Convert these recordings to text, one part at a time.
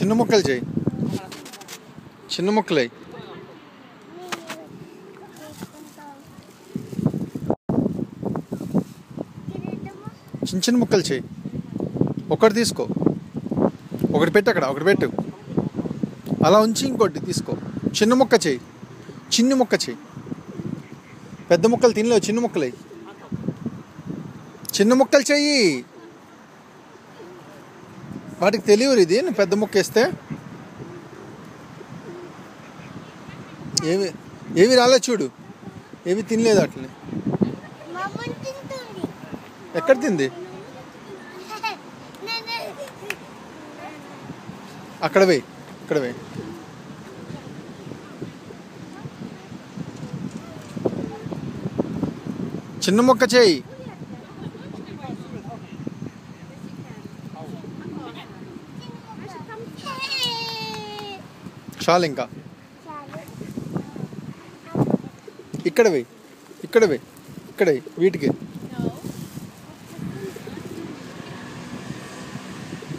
చిన్న ముక్కలు చేయి, చిన్న ముక్కలు చిన్న చిన్న ముక్కలు చేయి. ఒకటి తీసుకో, ఒకటి పెట్టు, అక్కడ ఒకటి పెట్టు, అలా ఉంచి ఇంకోటి తీసుకో. చిన్న ముక్క చేయి, చిన్న ముక్క చేయి. పెద్ద ముక్కలు తినలేవు, చిన్న ముక్కలు చిన్న ముక్కలు చెయ్యి. వాటికి తెలియదు ఇది పెద్ద ముక్క వేస్తే. ఏవి రాలేదు చూడు, ఏవి తినలేదు అట్లనే. ఎక్కడ తింది? అక్కడ పోయి, ఇక్కడ పోయి. చిన్న మొక్క చేయి. చాలు ఇంకా. ఇక్కడ పోయి, ఇక్కడ పోయి, ఇక్కడ వీటికి.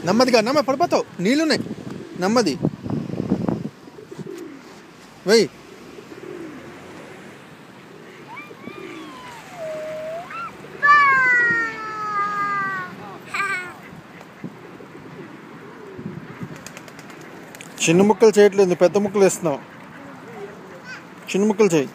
నెమ్మదిగా, నెమ్మది పడిపోతావు, నీళ్ళున్నాయి, నెమ్మది వెయ్యి. చిన్న ముక్కలు చేయట్లేదు, పెద్ద ముక్కలు వేస్తున్నావు. చిన్న ముక్కలు చేయి.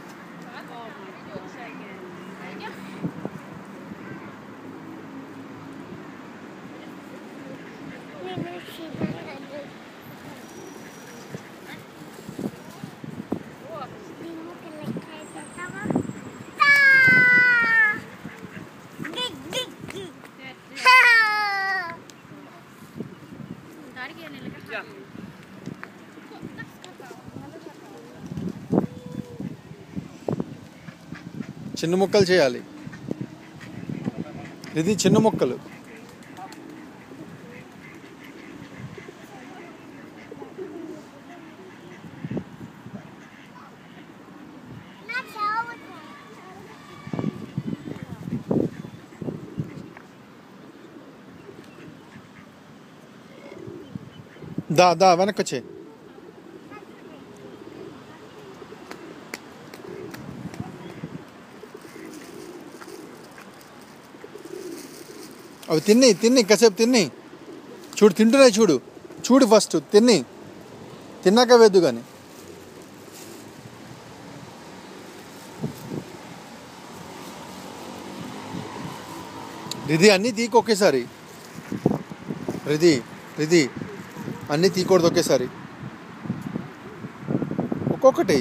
చిన్న ముక్కలు చేయాలి. ఇది చిన్న ముక్కలు. దా దా వెనక్కి వచ్చే. అవి తిన్ని కాసేపు తిన్ని. చూడు తింటున్నాయి, చూడు చూడు, ఫస్ట్ తిన్నాక వేద్దు కానీ. రిధి అన్నీ తీకు ఒకేసారి. రిధి అన్నీ తీయకూడదు ఒకేసారి, ఒక్కొక్కటి.